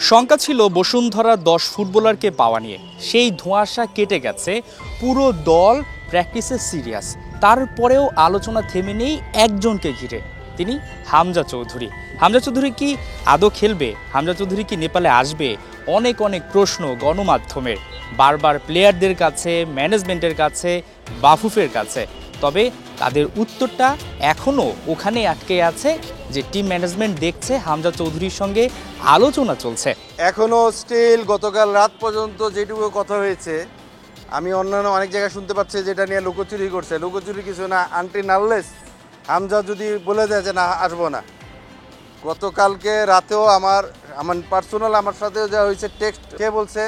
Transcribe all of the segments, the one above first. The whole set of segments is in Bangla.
শঙ্কা ছিল বসুন্ধরা 10 ফুটবলারকে পাওয়া নিয়ে। সেই ধোঁয়াশা কেটে গেছে, পুরো দল প্র্যাকটিসে সিরিয়াস। তারপরেও আলোচনা থেমে নেই একজনকে ঘিরে, তিনি হামজা চৌধুরী। হামজা চৌধুরী কি আদৌ খেলবে? হামজা চৌধুরী কি নেপালে আসবে? অনেক প্রশ্ন গণমাধ্যমের, বারবার প্লেয়ারদের কাছে, ম্যানেজমেন্টের কাছে, বাফুফের কাছে। তবে তাদের উত্তরটা এখনও ওখানে আটকে আছে যে টিম ম্যানেজমেন্ট দেখছে, হামজা চৌধুরীর সঙ্গে আলোচনা চলছে। এখনও স্টিল গতকাল রাত পর্যন্ত যেটুকু কথা হয়েছে, আমি অন্যান্য অনেক জায়গায় শুনতে পাচ্ছি যেটা নিয়ে লুকোচুরি করছে। লুকোচুরি কিছু না, আনটিল আনলেস হামজা যদি বলে দেয় যে না আসবো না। গতকালকে রাতেও আমার পার্সোনাল আমার সাথেও যা হয়েছে, টেক্সট কে বলছে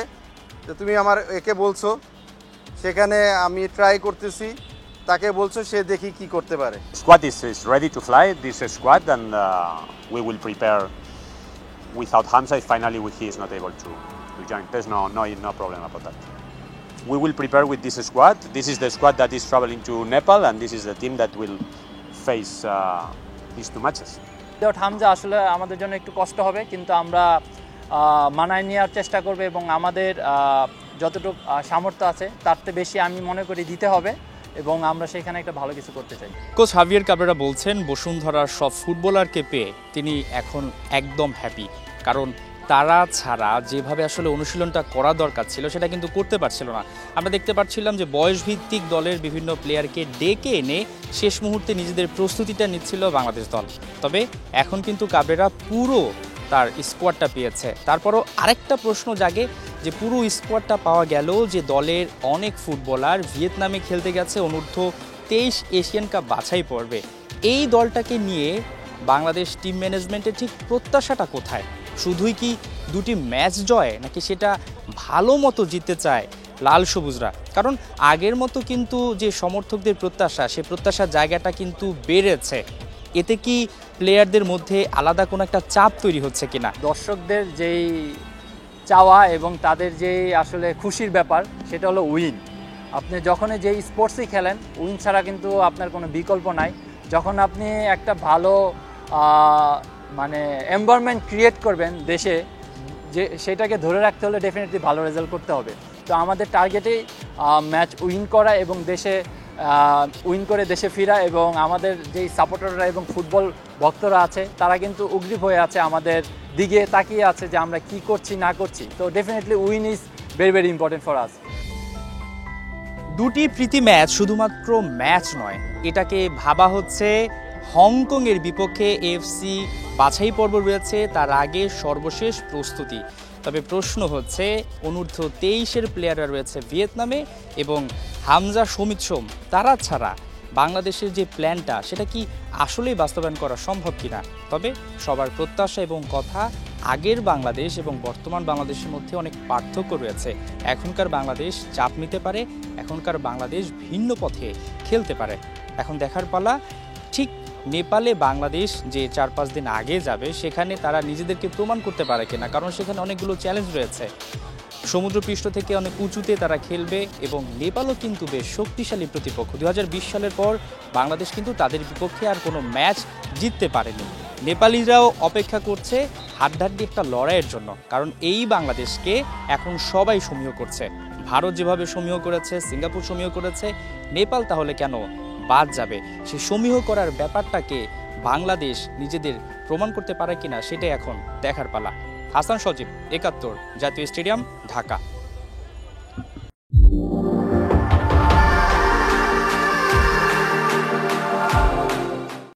যে তুমি আমার একে বলছো, সেখানে আমি ট্রাই করতেছি, তাকে বলছো, সে দেখি কি করতে পারে। Squad is ready to fly, this squad, and we will prepare without Hamza if finally he is not able to join. There's no problem about that. We will prepare with this squad. This is the squad that is traveling to Nepal, and this is the team that will face these two matches. Without Hamza আসলে আমাদের জন্য একটু কষ্ট হবে, কিন্তু আমরা মানায় নেওয়ার চেষ্টা করব এবং আমাদের যতটুকু সামর্থ্য আছে তার চেয়ে বেশি আমি মনে করি দিতে হবে এবং আমরা সেখানে একটা ভালো কিছু করতে চাই। কোচ হাভিয়ের কাবরেরা বলছেন বসুন্ধরার সব ফুটবলারকে পেয়ে তিনি এখন একদম হ্যাপি, কারণ তারা ছাড়া যেভাবে আসলে অনুশীলনটা করা দরকার ছিল সেটা কিন্তু করতে পারছিল না। আমরা দেখতে পাচ্ছিলাম যে বয়সভিত্তিক দলের বিভিন্ন প্লেয়ারকে ডেকে এনে শেষ মুহূর্তে নিজেদের প্রস্তুতিটা নিচ্ছিল বাংলাদেশ দল। তবে এখন কিন্তু কাবরেরা পুরো তার স্কোয়াডটা পেয়েছে। তারপরও আরেকটা প্রশ্ন জাগে যে পুরো স্কোয়াডটা পাওয়া গেল, যে দলের অনেক ফুটবলার ভিয়েতনামে খেলতে গেছে অনূর্ধ্ব 23 এশিয়ান কাপ বাছাই পর্বে। এই দলটাকে নিয়ে বাংলাদেশ টিম ম্যানেজমেন্টের ঠিক প্রত্যাশাটা কোথায়? শুধুই কি দুটি ম্যাচ জয়, নাকি সেটা ভালো মতো জিততে চায় লাল সবুজরা? কারণ আগের মতো কিন্তু যে সমর্থকদের প্রত্যাশা, সে প্রত্যাশার জায়গাটা কিন্তু বেড়েছে। এতে কি প্লেয়ারদের মধ্যে আলাদা কোনো একটা চাপ তৈরি হচ্ছে কিনা? দর্শকদের যেই চাওয়া এবং তাদের যেই আসলে খুশির ব্যাপার, সেটা হলো উইন। আপনি যখনই যেই স্পোর্টসই খেলেন, উইন ছাড়া কিন্তু আপনার কোনো বিকল্প নাই। যখন আপনি একটা ভালো মানে এনভায়রনমেন্ট ক্রিয়েট করবেন দেশে, যে সেটাকে ধরে রাখতে হলে ডেফিনেটলি ভালো রেজাল্ট করতে হবে। তো আমাদের টার্গেটেই ম্যাচ উইন করা এবং দেশে উইন করে দেশে ফেরা, এবং আমাদের যেই সাপোর্টাররা এবং ফুটবল ভক্তরা আছে তারা কিন্তু উগ্রীব হয়ে আছে, আমাদের দিকে তাকিয়ে আছে যে আমরা কি করছি না করছি। তো definitely win is very very important for us. দুটি প্রীতি ম্যাচ শুধুমাত্র ম্যাচ নয়, এটাকে ভাবা হচ্ছে হংকংয়ের বিপক্ষে এফসি বাছাই পর্ব রয়েছে, তার আগে সর্বশেষ প্রস্তুতি। তবে প্রশ্ন হচ্ছে অনূর্ধ্ব 23-এর প্লেয়াররা রয়েছে ভিয়েতনামে, এবং হামজা সমিত সোম, তারা ছাড়া বাংলাদেশের যে প্ল্যানটা সেটা কি আসলেই বাস্তবায়ন করা সম্ভব কিনা? তবে সবার প্রত্যাশা এবং কথা, আগের বাংলাদেশ এবং বর্তমান বাংলাদেশের মধ্যে অনেক পার্থক্য রয়েছে। এখনকার বাংলাদেশ চাপ নিতে পারে, এখনকার বাংলাদেশ ভিন্ন পথে খেলতে পারে। এখন দেখার পালা ঠিক নেপালে বাংলাদেশ যে 4-5 দিন আগে যাবে, সেখানে তারা নিজেদেরকে প্রমাণ করতে পারে কিনা, কারণ সেখানে অনেকগুলো চ্যালেঞ্জ রয়েছে। সমুদ্রপৃষ্ঠ থেকে অনেক উঁচুতে তারা খেলবে, এবং নেপালও কিন্তু বেশ শক্তিশালী প্রতিপক্ষ। 2020 সালের পর বাংলাদেশ কিন্তু তাদের বিপক্ষে আর কোনো ম্যাচ জিততে পারেনি। নেপালিরাও অপেক্ষা করছে হাড্ডাহাড্ডি একটা লড়াইয়ের জন্য, কারণ এই বাংলাদেশকে এখন সবাই সমীহ করছে। ভারত যেভাবে সমীহ করেছে, সিঙ্গাপুর সমীহ করেছে, নেপাল তাহলে কেন বাদ যাবে? সেই সমীহ করার ব্যাপারটাকে বাংলাদেশ নিজেদের প্রমাণ করতে পারে কিনা, সেটাই এখন দেখার পালা। হাসান সজীব, 71, জাতীয় স্টেডিয়াম, ঢাকা।